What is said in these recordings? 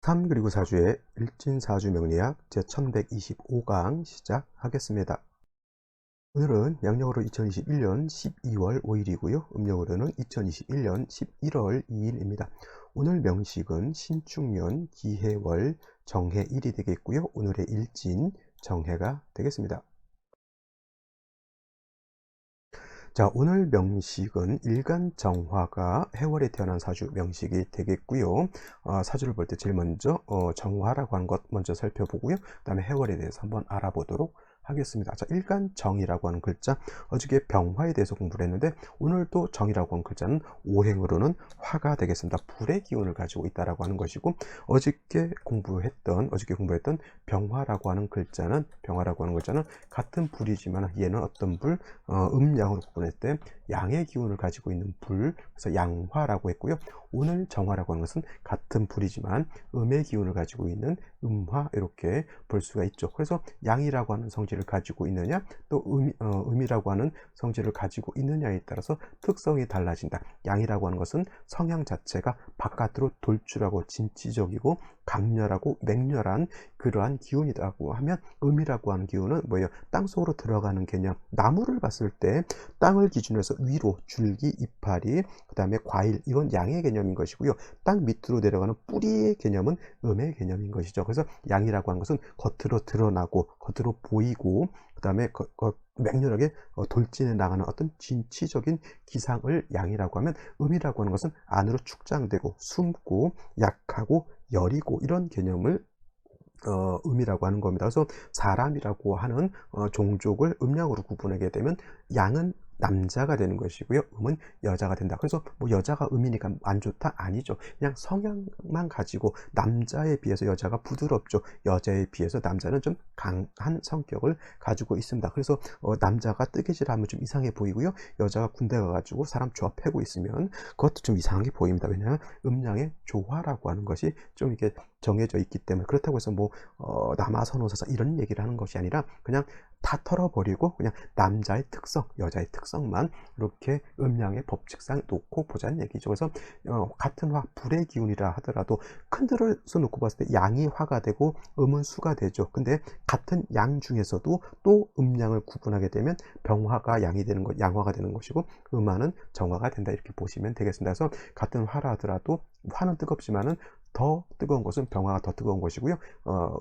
3 그리고 4주의 일진사주 명리학 제1125강 시작하겠습니다. 오늘은 양력으로 2021년 12월 5일이고요. 음력으로는 2021년 11월 2일입니다. 오늘 명식은 신축년 기해월 정해일이 되겠고요. 오늘의 일진 정해가 되겠습니다. 자, 오늘 명식은 일간정화가 해월에 태어난 사주 명식이 되겠고요. 사주를 볼 때 제일 먼저 정화라고 하는 것 먼저 살펴보고요. 그 다음에 해월에 대해서 한번 알아보도록 하겠습니다. 자, 일간정이라고 하는 글자, 어저께 병화에 대해서 공부를 했는데 오늘도 정이라고 하는 글자는 오행으로는 화가 되겠습니다. 불의 기운을 가지고 있다라고 하는 것이고, 어저께 공부했던 병화라고 하는 글자는 같은 불이지만 얘는 어떤 불, 음양으로 구분했을 때 양의 기운을 가지고 있는 불, 그래서 양화라고 했고요. 오늘 정화라고 하는 것은 같은 불이지만 음의 기운을 가지고 있는 음화, 이렇게 볼 수가 있죠. 그래서 양이라고 하는 성질을 가지고 있느냐, 또 음이라고 하는 성질을 가지고 있느냐에 따라서 특성이 달라진다. 양이라고 하는 것은 성향 자체가 바깥으로 돌출하고 진취적이고 강렬하고 맹렬한 그러한 기운이라고 하면, 음이라고 하는 기운은 뭐예요? 땅속으로 들어가는 개념. 나무를 봤을 때 땅을 기준으로 해서 위로 줄기, 이파리, 그 다음에 과일, 이건 양의 개념인 것이고요. 땅 밑으로 내려가는 뿌리의 개념은 음의 개념인 것이죠. 그래서 양이라고 하는 것은 겉으로 드러나고 겉으로 보이고, 그 다음에 맹렬하게 돌진해 나가는 어떤 진취적인 기상을 양이라고 하면, 음이라고 하는 것은 안으로 축장되고 숨고 약하고 여리고 이런 개념을 음이라고 하는 겁니다. 그래서 사람이라고 하는 종족을 음양으로 구분하게 되면 양은 남자가 되는 것이고요, 음은 여자가 된다. 그래서 뭐 여자가 음이니까 안 좋다? 아니죠. 그냥 성향만 가지고 남자에 비해서 여자가 부드럽죠. 여자에 비해서 남자는 좀 강한 성격을 가지고 있습니다. 그래서 남자가 뜨개질하면 좀 이상해 보이고요, 여자가 군대 가가지고 사람 조합 패고 있으면 그것도 좀 이상하게 보입니다. 왜냐하면 음양의 조화라고 하는 것이 좀 이렇게 정해져 있기 때문에. 그렇다고 해서 뭐 남아선호사사 이런 얘기를 하는 것이 아니라 그냥 다 털어버리고 그냥 남자의 특성, 여자의 특성만 이렇게 음양의 법칙상 놓고 보자는 얘기죠. 그래서 같은 화, 불의 기운이라 하더라도 큰 틀에서 놓고 봤을 때 양이 화가 되고 음은 수가 되죠. 근데 같은 양 중에서도 또 음양을 구분하게 되면 병화가 양이 되는 것, 양화가 되는 것이고 음화는 정화가 된다, 이렇게 보시면 되겠습니다. 그래서 같은 화라 하더라도 화는 뜨겁지만은 더 뜨거운 것은 병화가 더 뜨거운 것이고요.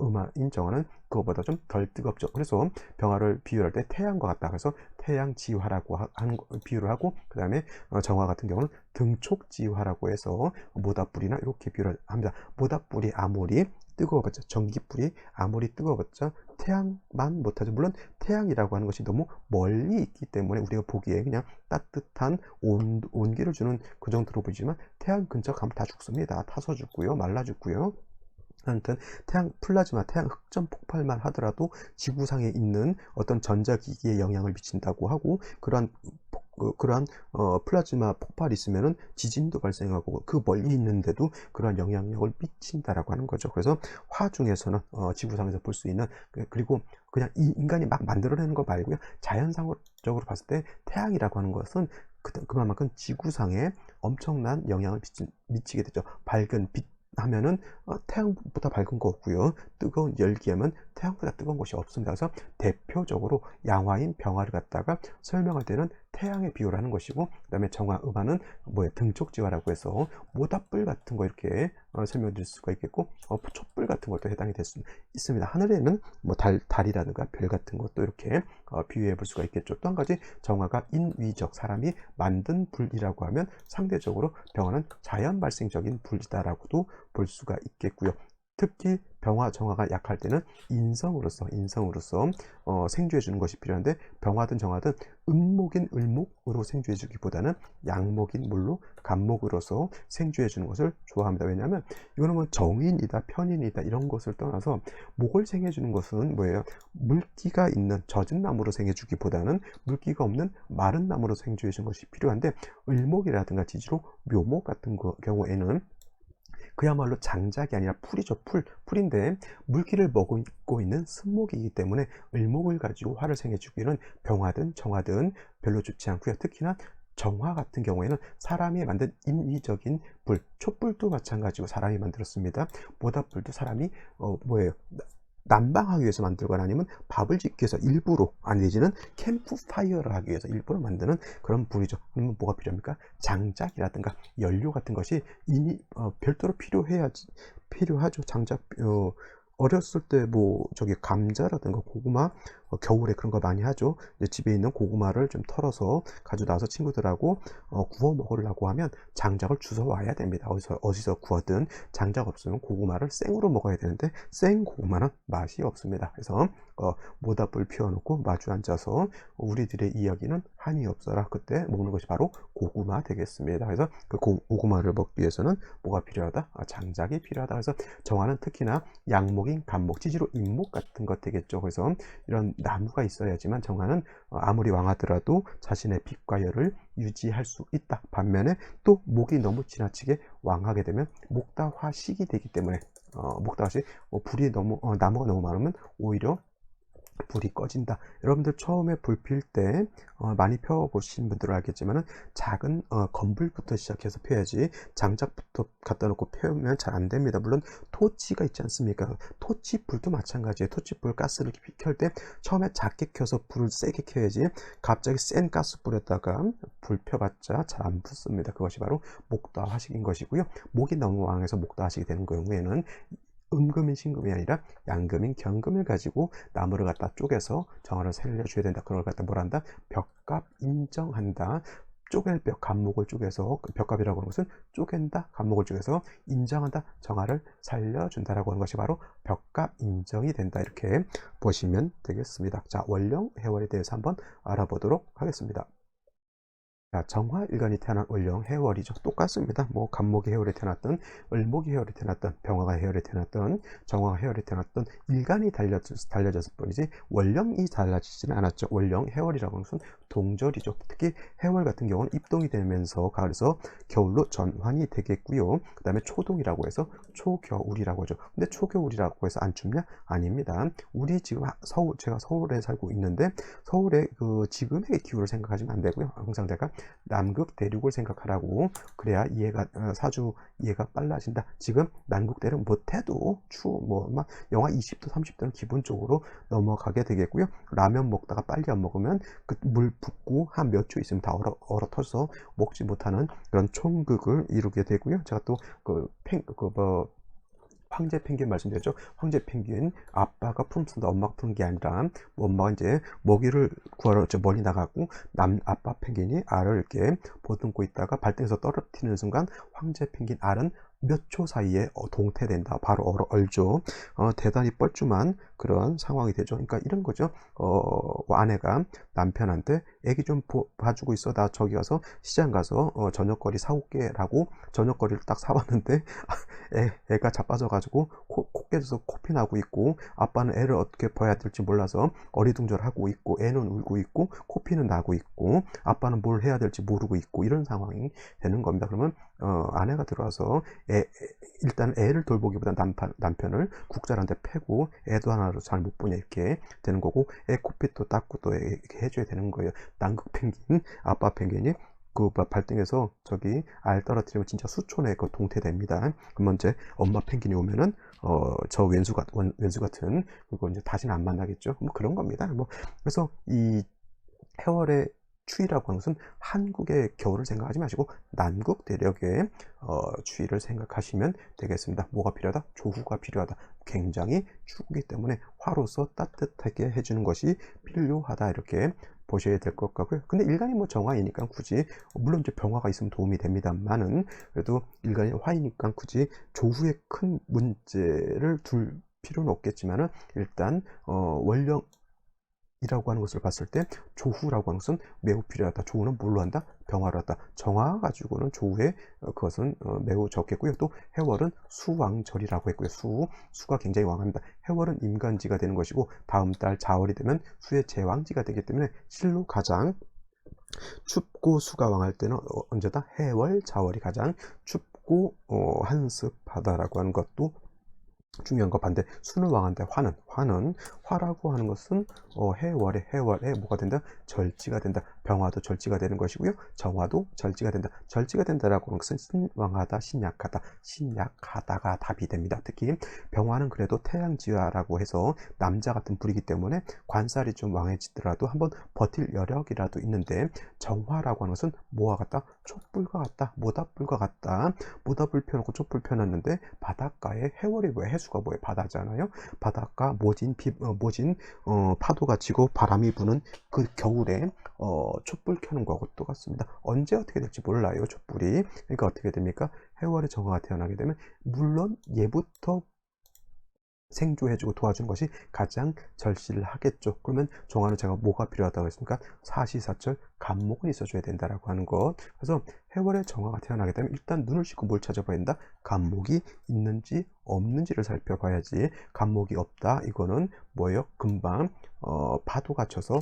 음화인 정화는 그것보다 좀 덜 뜨겁죠. 그래서 병화를 비유할 때 태양과 같다. 그래서 태양지화라고 하는 비유를 하고, 그 다음에 정화 같은 경우는 등촉지화라고 해서 모닥불이나 이렇게 비유를 합니다. 모닥불이 아무리 뜨거워봤자, 전기불이 아무리 뜨거워봤자 태양만 못하죠. 물론 태양이라고 하는 것이 너무 멀리 있기 때문에 우리가 보기에 그냥 따뜻한 온기를 주는 그 정도로 보이지만 태양 근처 가면 다 죽습니다. 타서 죽고요, 말라 죽고요. 아무튼 태양 플라즈마, 태양 흑점 폭발만 하더라도 지구상에 있는 어떤 전자기기에 영향을 미친다고 하고, 그러한 플라즈마 폭발이 있으면은 지진도 발생하고 그 멀리 있는데도 그러한 영향력을 미친다라고 하는 거죠. 그래서 화 중에서는 지구상에서 볼 수 있는, 그리고 그냥 인간이 막 만들어내는 거 말고요, 자연상적으로 봤을 때 태양이라고 하는 것은 그만큼 지구상에 엄청난 영향을 미치게 되죠. 밝은 빛 하면은 태양보다 밝은 거 없고요, 뜨거운 열기하면 태양보다 뜨거운 것이 없습니다. 그래서 대표적으로 양화인 병화를 갖다가 설명할 때는 태양의 비유를 하는 것이고, 그 다음에 정화, 음화는 등촉지화라고 해서 모닥불 같은 거 이렇게 설명드릴 수가 있겠고, 촛불 같은 것도 해당이 될 수 있습니다. 하늘에는 뭐 달이라든가 별 같은 것도 이렇게 비유해 볼 수가 있겠죠. 또 한 가지, 정화가 인위적, 사람이 만든 불이라고 하면 상대적으로 병화는 자연 발생적인 불이다라고도 볼 수가 있겠고요. 특히 병화, 정화가 약할 때는 인성으로서 생주해 주는 것이 필요한데, 병화든 정화든 음목인 을목으로 생주해 주기보다는 양목인 물로 간목으로서 생주해 주는 것을 좋아합니다. 왜냐하면 이거는 뭐 정인이다 편인이다 이런 것을 떠나서 목을 생해 주는 것은 뭐예요? 물기가 있는 젖은 나무로 생해 주기보다는 물기가 없는 마른 나무로 생주해 주는 것이 필요한데, 을목이라든가 지지로 묘목 같은 경우에는 그야말로 장작이 아니라 풀이죠. 풀인데 물기를 머금고 있는 습목이기 때문에 을목을 가지고 화를 생해주기는 병화든 정화든 별로 좋지 않고요. 특히나 정화 같은 경우에는 사람이 만든 인위적인 불, 촛불도 마찬가지고 사람이 만들었습니다. 모닥불도 사람이 뭐예요? 난방하기 위해서 만들거나 아니면 밥을 짓기 위해서 일부러, 아니 내지는 캠프파이어를 하기 위해서 일부러 만드는 그런 불이죠. 그러면 뭐가 필요합니까? 장작이라든가 연료 같은 것이 별도로 필요하죠. 어렸을 때 뭐 저기 감자라든가 고구마, 겨울에 그런 거 많이 하죠. 이제 집에 있는 고구마를 좀 털어서 가지고 나와서 친구들하고 구워 먹으려고 하면 장작을 주워 와야 됩니다. 어디서 구하든 장작 없으면 고구마를 생으로 먹어야 되는데 생 고구마는 맛이 없습니다. 그래서 모닥불 피워놓고 마주 앉아서 우리들의 이야기는 한이 없어라. 그때 먹는 것이 바로 고구마 되겠습니다. 그래서 그 고구마를 먹기 위해서는 뭐가 필요하다? 장작이 필요하다. 그래서 정화는 특히나 양목인 간목, 지지로 인목 같은 것 되겠죠. 그래서 이런 나무가 있어야지만 정화는 아무리 왕하더라도 자신의 빛과 열을 유지할 수 있다. 반면에 또 목이 너무 지나치게 왕하게 되면 목다화식이 되기 때문에 목다화식, 불이 너무 나무가 너무 많으면 오히려 불이 꺼진다. 여러분들 처음에 불 필 때 많이 펴보신 분들은 알겠지만은 작은 건불부터 시작해서 펴야지 장작부터 갖다 놓고 펴면 잘 안 됩니다. 물론 토치가 있지 않습니까? 토치불도 마찬가지예요. 토치불 가스를 켤 때 처음에 작게 켜서 불을 세게 켜야지 갑자기 센 가스불에다가 불 펴봤자 잘 안 붙습니다. 그것이 바로 목다화식인 것이고요. 목이 너무 왕해서 목다화식이 되는 경우에는 음금인 신금이 아니라 양금인 경금을 가지고 나무를 갖다 쪼개서 정화를 살려줘야 된다. 그걸 갖다 뭘 한다? 벽갑 인정한다. 쪼갤 벽, 간목을 쪼개서, 벽갑이라고 하는 것은 쪼갠다, 간목을 쪼개서 인정한다, 정화를 살려준다라고 하는 것이 바로 벽갑 인정이 된다. 이렇게 보시면 되겠습니다. 자, 원령 해월에 대해서 한번 알아보도록 하겠습니다. 자, 정화일간이 태어난 원령 해월이죠. 똑같습니다. 뭐 간목이 해월에 태어났던, 을목이 해월에 태어났던, 병화가 해월에 태어났던, 정화가 해월에 태어났던 일간이 달려졌을 뿐이지 원령이 달라지지는 않았죠. 원령 해월이라고 하는 것은 동절이죠. 특히 해월 같은 경우는 입동이 되면서 가을에서 겨울로 전환이 되겠고요. 그 다음에 초동이라고 해서 초겨울이라고 하죠. 근데 초겨울이라고 해서 안 춥냐? 아닙니다. 우리 지금 제가 서울에 살고 있는데 서울의 그 지금의 기후를 생각하시면 안 되고요. 항상 제가 남극 대륙을 생각하라고, 그래야 사주 이해가 빨라진다. 지금 남극 대륙 못해도 막 영하 20도 30도는 기본적으로 넘어가게 되겠고요. 라면 먹다가 빨리 안 먹으면 그 물 붓고 한 몇 초 있으면 다 얼어 터져서 먹지 못하는 그런 총극을 이루게 되고요. 제가 또 황제 펭귄 말씀드렸죠. 황제 펭귄 아빠가 품쓴다, 엄마가 푸는 게 아니라 엄마가 이제 먹이를 구하러 멀리 나가고 아빠 펭귄이 알을 이렇게 보듬고 있다가 발등에서 떨어뜨리는 순간 황제 펭귄 알은 몇 초 사이에 동태된다. 바로 얼죠. 대단히 뻘쭘한 그런 상황이 되죠. 그러니까 이런 거죠. 아내가 남편한테 애기 좀 봐주고 있어. 나 저기 가서 시장 가서 저녁거리 사올게 라고 저녁거리를 딱 사왔는데 애가 자빠져가지고 코 깨져서 코피 나고 있고, 아빠는 애를 어떻게 봐야 될지 몰라서 어리둥절하고 있고, 애는 울고 있고 코피는 나고 있고, 아빠는 뭘 해야 될지 모르고 있고, 이런 상황이 되는 겁니다. 그러면 아내가 들어와서 일단 애를 돌보기보다 남편을 국자한테 패고 애도 하나로 잘 못 보냐 이렇게 되는 거고, 애 코피도 닦고 또 이렇게 해줘야 되는 거예요. 남극 펭귄, 아빠 펭귄이 그 발등에서 저기 알 떨어뜨리면 진짜 수촌에 그 동태됩니다. 그러면 이제 엄마 펭귄이 오면은 저 왼수 같은 그거 이제 다시는 안 만나겠죠. 뭐 그런 겁니다. 뭐 그래서 이 해월의 추위라고 하는 것은 한국의 겨울을 생각하지 마시고 남극 대륙의 추위를 생각하시면 되겠습니다. 뭐가 필요하다? 조후가 필요하다. 굉장히 추우기 때문에 화로서 따뜻하게 해주는 것이 필요하다. 이렇게 보셔야 될 것 같고요. 근데 일간이 뭐 정화이니까 굳이, 물론 이제 병화가 있으면 도움이 됩니다만은, 그래도 일간이 화이니까 굳이 조후에 큰 문제를 둘 필요는 없겠지만은, 일단 원령 이라고 하는 것을 봤을 때 조후라고 하는 것은 매우 필요하다. 조후는 뭘로 한다? 병화로 한다. 정화 가지고는 조후에 그것은 매우 적겠고요. 또 해월은 수왕절이라고 했고요. 수가 굉장히 왕합니다. 해월은 임간지가 되는 것이고, 다음 달 자월이 되면 수의 제왕지가 되기 때문에 실로 가장 춥고 수가 왕할 때는 언제다? 해월, 자월이 가장 춥고 한습하다라고 하는 것도 중요한 거. 반대 수는 왕한데 화라고 하는 것은 해월에 뭐가 된다? 절지가 된다. 병화도 절지가 되는 것이고요. 정화도 절지가 된다. 절지가 된다라고 하는 것은 신왕하다, 신약하다, 신약하다가 답이 됩니다. 특히 병화는 그래도 태양지화라고 해서 남자 같은 불이기 때문에 관살이 좀 왕해지더라도 한번 버틸 여력이라도 있는데, 정화라고 하는 것은 뭐와 같다? 촛불과 같다. 모닥불과 같다. 모닥불 펴놓고 촛불 펴놨는데 바닷가에 해월이 뭐야? 해수가 뭐야? 바다잖아요. 바닷가 모진 파도가 치고 바람이 부는 그 겨울에 촛불 켜는 거하고 똑같습니다. 언제 어떻게 될지 몰라요, 촛불이. 그러니까 어떻게 됩니까? 해월의 정화가 태어나게 되면 물론 예부터 생조해주고 도와준 것이 가장 절실을 하겠죠. 그러면 정화는 제가 뭐가 필요하다고 했습니까? 사시사철 간목은 있어줘야 된다라고 하는 것. 그래서 해월의 정화가 태어나게 되면 일단 눈을 씻고 뭘 찾아봐야 된다? 간목이 있는지 없는지를 살펴봐야지. 간목이 없다, 이거는 뭐예요? 금방 파도가 쳐서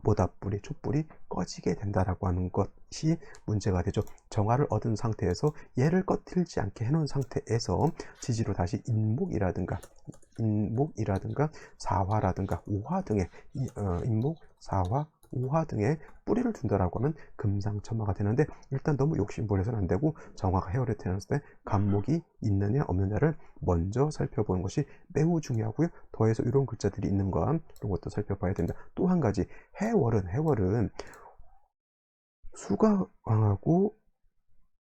모닥불이 촛불이 꺼지게 된다라고 하는 것이 문제가 되죠. 정화를 얻은 상태에서 얘를 꺼뜨리지 않게 해놓은 상태에서 지지로 다시 인목이라든가 사화라든가 오화 등의 인목, 사화, 오화 등의 뿌리를 둔다라고 하면 금상첨화가 되는데, 일단 너무 욕심부려서는 안 되고 정화가 해월에 태어났을 때 간목이 있느냐 없느냐를 먼저 살펴보는 것이 매우 중요하고요. 더해서 이런 글자들이 있는 것, 이런 것도 살펴봐야 된다. 또 한 가지, 해월은 수가 왕하고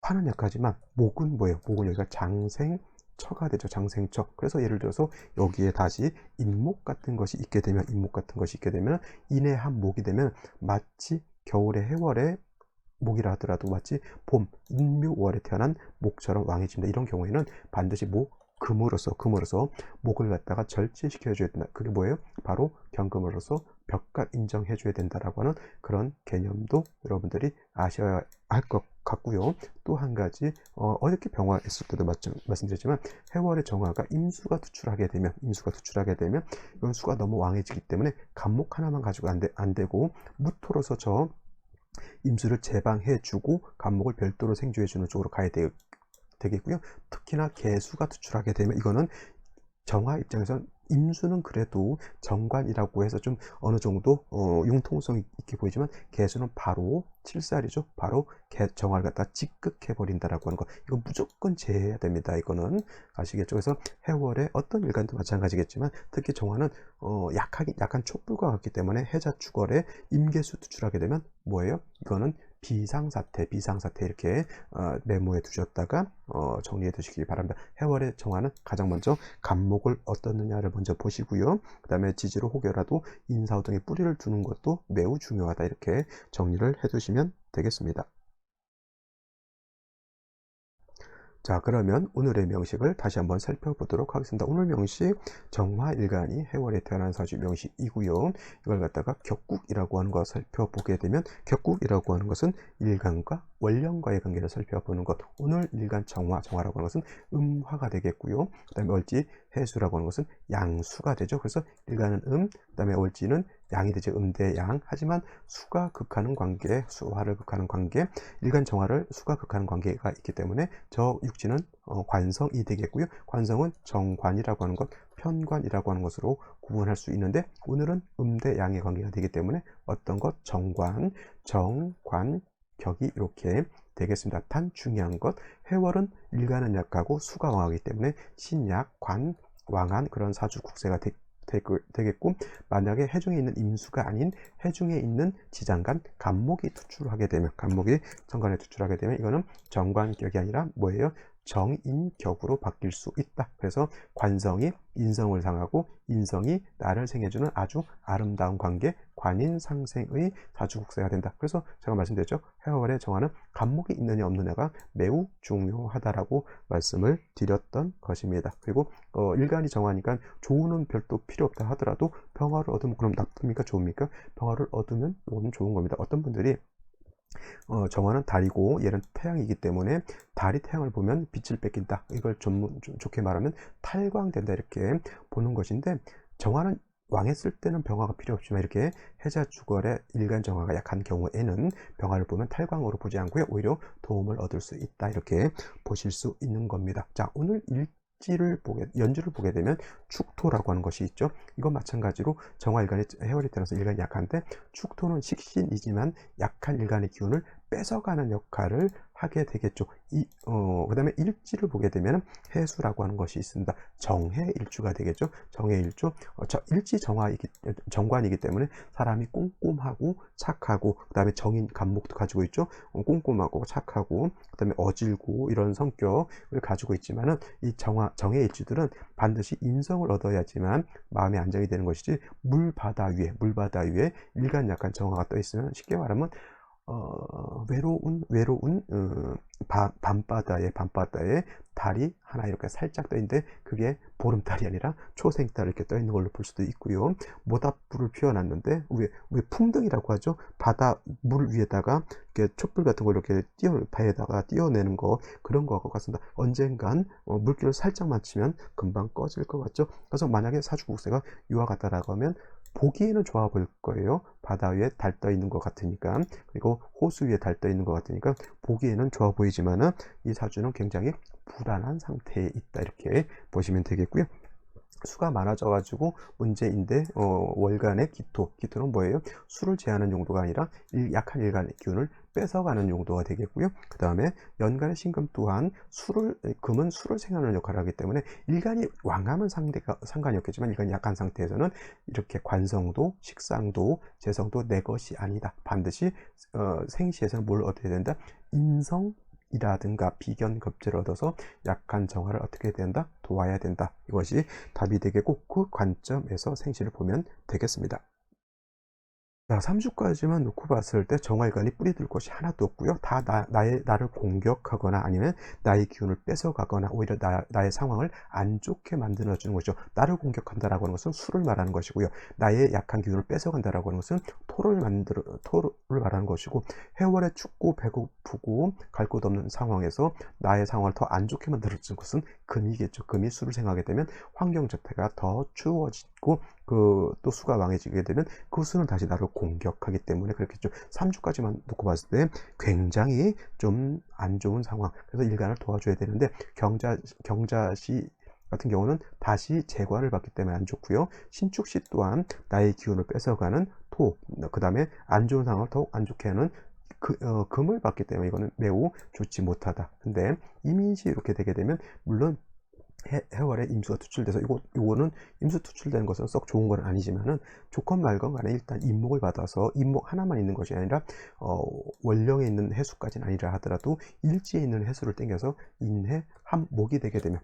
화는 약하지만 목은 뭐예요? 목은 여기가 장생처가 되죠. 장생처. 그래서 예를 들어서 여기에 다시 인목 같은 것이 있게 되면 인의 한 목이 되면 마치 겨울의 해월에 목이라 하더라도 마치 봄 인묘월에 태어난 목처럼 왕해진다. 이런 경우에는 반드시 금으로서 목을 갖다가 절제시켜 줘야 된다. 그게 뭐예요? 바로 경금으로서 벽각 인정해 줘야 된다라고 하는 그런 개념도 여러분들이 아셔야 할 것 같고요. 또 한 가지, 어저께 병화 했을 때도 말씀드렸지만 해월의 정화가 임수가 투출하게 되면 이건 수가 너무 왕해지기 때문에 간목 하나만 가지고 안 되고 무토로서 저 임수를 제방해 주고 간목을 별도로 생조해 주는 쪽으로 가야 되겠고요. 특히나 개수가 투출하게 되면 이거는 정화 입장에선 임수는 그래도 정관이라고 해서 좀 어느 정도 융통성 있게 보이지만 개수는 바로 칠살이죠. 바로 정화를 갖다 직극해 버린다라고 하는 거, 이거 무조건 제해야 됩니다. 이거는 아시겠죠? 그래서 해월의 어떤 일간도 마찬가지겠지만 특히 정화는 약한 촛불과 같기 때문에 해자 축월에 임계수 투출하게 되면 뭐예요? 이거는 비상사태 이렇게 메모해 두셨다가 정리해 두시기 바랍니다. 해월의 정화는 가장 먼저 간목을 어떻느냐를 먼저 보시고요. 그 다음에 지지로 혹여라도 인사호 등의 뿌리를 두는 것도 매우 중요하다, 이렇게 정리를 해 두시면 되겠습니다. 자, 그러면 오늘의 명식을 다시 한번 살펴보도록 하겠습니다. 오늘 명식, 정화일간이 해월에 태어난 사주 명식이고요. 이걸 갖다가 격국이라고 하는 거 살펴보게 되면, 격국이라고 하는 것은 일간과 월령과의 관계를 살펴보는 것. 오늘 일간 정화라고 하는 것은 음화가 되겠고요. 그 다음에 월지 해수라고 하는 것은 양수가 되죠. 그래서 일간은 그 다음에 월지는 양이 되죠. 대 양. 하지만 수가 극하는 관계, 수화를 극하는 관계, 일간 정화를 수가 극하는 관계가 있기 때문에 저 육지는 관성이 되겠고요. 관성은 정관이라고 하는 것, 편관이라고 하는 것으로 구분할 수 있는데, 오늘은 대 양의 관계가 되기 때문에 어떤 것? 정관, 정관, 격이 이렇게 되겠습니다. 단 중요한 것, 해월은 일간은 약하고 수가 왕하기 때문에 신약, 관, 왕한 그런 사주 국세가 되겠고, 만약에 해중에 있는 임수가 아닌 해중에 있는 지장간 간목이 투출하게 되면, 간목이 정관에 투출하게 되면 이거는 정관격이 아니라 뭐예요? 정인격으로 바뀔 수 있다. 그래서 관성이 인성을 상하고 인성이 나를 생해주는 아주 아름다운 관계, 관인상생의 사주국세가 된다. 그래서 제가 말씀드렸죠. 해월의 정화는 간목이 있느냐 없느냐가 매우 중요하다라고 말씀을 드렸던 것입니다. 그리고 일간이 정화니까 조우는 별도 필요 없다 하더라도 병화를 얻으면 그럼 나쁩니까? 좋습니까? 병화를 얻으면 이거는 좋은 겁니다. 어떤 분들이 정화는 달이고 얘는 태양이기 때문에 달이 태양을 보면 빛을 뺏긴다, 이걸 좀 좋게 말하면 탈광된다, 이렇게 보는 것인데, 정화는 왕했을 때는 병화가 필요 없지만 이렇게 해자 주걸의 일간 정화가 약한 경우에는 병화를 보면 탈광으로 보지 않고요, 오히려 도움을 얻을 수 있다, 이렇게 보실 수 있는 겁니다. 자, 오늘 연주를 보게 되면 축토라고 하는 것이 있죠. 이건 마찬가지로 정화일간이 해월이 태어나서 일간이 약한데, 축토는 식신이지만 약한 일간의 기운을 뺏어가는 역할을 하게 되겠죠. 그다음에 일지를 보게 되면 해수라고 하는 것이 있습니다. 정해일주가 되겠죠. 정해일주. 일지 정관이기 때문에 사람이 꼼꼼하고 착하고, 그다음에 정인 간목도 가지고 있죠. 꼼꼼하고 착하고, 그다음에 어질고 이런 성격을 가지고 있지만은 이 정해일주들은 반드시 인성을 얻어야지만 마음의 안정이 되는 것이지, 물바다 위에 일간 약간 정화가 떠 있으면 쉽게 말하면 외로운 밤바다에 달이 하나 이렇게 살짝 떠 있는데, 그게 보름달이 아니라 초생달 이렇게 떠 있는 걸로 볼 수도 있고요. 모닥불을 피워놨는데 왜 풍등이라고 하죠. 바다 물 위에다가 이렇게 촛불 같은 걸 이렇게 배에다가 띄워내는 거, 그런 거하고 같습니다. 언젠간 물기를 살짝만 치면 금방 꺼질 것 같죠. 그래서 만약에 사주국세가 이와 같다라고 하면 보기에는 좋아 보일 거예요. 바다 위에 달 떠 있는 것 같으니까, 그리고 호수 위에 달 떠 있는 것 같으니까 보기에는 좋아 보이지만은 이 사주는 굉장히 불안한 상태에 있다, 이렇게 보시면 되겠고요. 수가 많아져 가지고 문제인데, 월간의 기토는 뭐예요? 수를 제하는 용도가 아니라 약한 일간의 기운을 뺏어가는 용도가 되겠고요. 그 다음에 연간의 신금 또한 금은 수를 생하는 역할을 하기 때문에, 일간이 왕하면 상관이 없겠지만 일간이 약한 상태에서는 이렇게 관성도 식상도 재성도 내 것이 아니다. 반드시 생시에서는 뭘 얻어야 된다? 인성이라든가 비견급제를 얻어서 약한 정화를 어떻게 된다? 도와야 된다. 이것이 답이 되겠고, 그 관점에서 생시를 보면 되겠습니다. 자, 3주까지만 놓고 봤을 때 정화일간이 뿌리들 것이 하나도 없고요. 다 나를 공격하거나 아니면 나의 기운을 뺏어가거나 오히려 나의 상황을 안 좋게 만들어주는 것이죠. 나를 공격한다라고 하는 것은 수를 말하는 것이고요. 나의 약한 기운을 뺏어간다라고 하는 것은 토를 말하는 것이고, 해월에 춥고 배고프고 갈 곳 없는 상황에서 나의 상황을 더 안 좋게 만들어주는 것은 금이겠죠. 금이 수를 생하게 되면 환경 자체가 더 추워지고, 또 수가 왕해지게 되면 그 수는 다시 나를 공격하기 때문에 그렇겠죠. 3주까지만 놓고 봤을 때 굉장히 좀 안 좋은 상황. 그래서 일간을 도와줘야 되는데, 경자시 같은 경우는 다시 재관을 받기 때문에 안 좋고요. 신축시 또한 나의 기운을 뺏어가는 그 다음에 안 좋은 상황을 더욱 안 좋게 하는 금을 받기 때문에 이거는 매우 좋지 못하다. 근데 이민시 이렇게 되게 되면, 물론 해월에 임수가 투출돼서 요거는 임수 투출되는 것은 썩 좋은 건 아니지만은, 좋건 말건 간에 일단 인목을 받아서 인목 하나만 있는 것이 아니라 월령에 있는 해수까지는 아니라 하더라도 일지에 있는 해수를 땡겨서 인해 합목이 되게 되면,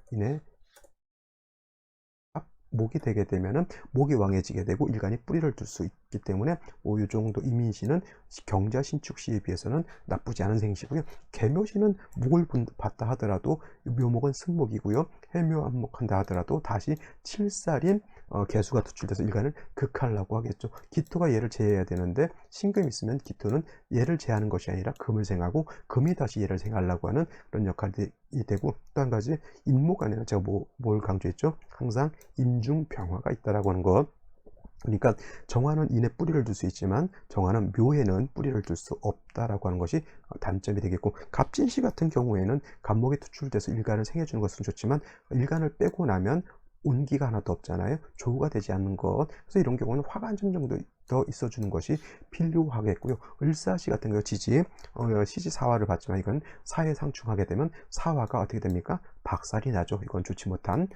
목이 되게 되면은 목이 왕해지게 되고 일간이 뿌리를 둘 수 있기 때문에, 이 정도 이민시는 경자 신축시에 비해서는 나쁘지 않은 생시고요. 개묘시는 목을 봤다 하더라도 묘목은 승목이고요. 해묘한목한다 하더라도 다시 칠살인 개수가 투출돼서 일간을 극하려고 하겠죠. 기토가 얘를 제해야 되는데, 신금이 있으면 기토는 얘를 제하는 것이 아니라 금을 생하고, 금이 다시 얘를 생하려고 하는 그런 역할이 되고, 또 한 가지 인목 안에는 제가 뭘 강조했죠? 항상 인중병화가 있다라고 하는 것. 그러니까 정화는 인에 뿌리를 둘 수 있지만 정화는 묘에는 뿌리를 둘 수 없다라고 하는 것이 단점이 되겠고, 갑진시 같은 경우에는 간목이 투출돼서 일간을 생해주는 것은 좋지만 일간을 빼고 나면 온기가 하나도 없잖아요. 조우가 되지 않는 것. 그래서 이런 경우는 화가 한 점 정도 더 있어주는 것이 필요하겠고요. 을사시 같은 경우 시지 사화를 받지만 이건 사에 상충하게 되면 사화가 어떻게 됩니까? 박살이 나죠. 이건 좋지 못한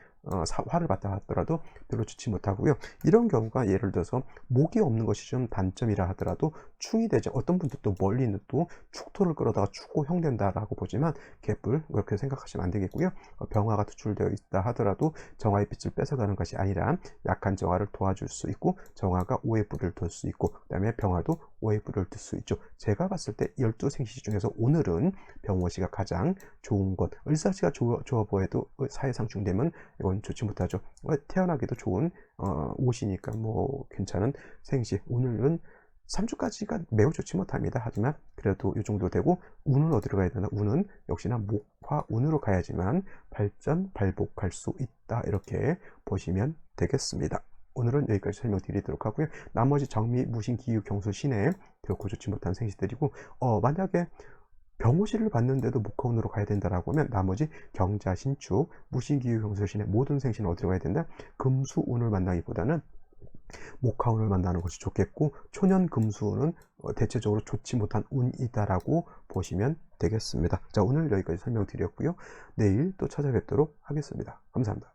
화를 받다 하더라도 별로 좋지 못하고요. 이런 경우가 예를 들어서 목이 없는 것이 좀 단점이라 하더라도 충이 되죠. 어떤 분들도 멀리는 또 축토를 끌어다가 축고형 된다라고 보지만 개뿔 그렇게 생각하시면 안 되겠고요. 병화가 투출되어 있다 하더라도 정화의 빛을 뺏어가는 것이 아니라 약한 정화를 도와줄 수 있고, 정화가 오의 불을 둘 수 있고, 그 다음에 병화도 오의 불을 둘 수 있죠. 제가 봤을 때 12생시 중에서 오늘은 병호시가 가장 좋은 것. 을사시가 좋아 보여도 사회상충되면 이건 좋지 못하죠. 태어나기도 좋은 옷이니까 뭐 괜찮은 생시. 오늘은 3주까지가 매우 좋지 못합니다. 하지만 그래도 이 정도 되고, 운은 어디로 가야 되나? 운은 역시나 목화 운으로 가야지만 발복할 수 있다. 이렇게 보시면 되겠습니다. 오늘은 여기까지 설명드리도록 하고요. 나머지 정미, 무신, 기유, 경수, 신해 결코 좋지 못한 생시들이고, 만약에 병호시를 봤는데도 목화운으로 가야 된다라고 하면 나머지 경자, 신축, 무신기유, 경술신의 모든 생신은 어디로 가야 된다? 금수운을 만나기보다는 목화운을 만나는 것이 좋겠고, 초년 금수운은 대체적으로 좋지 못한 운이다라고 보시면 되겠습니다. 자, 오늘 여기까지 설명드렸고요. 내일 또 찾아뵙도록 하겠습니다. 감사합니다.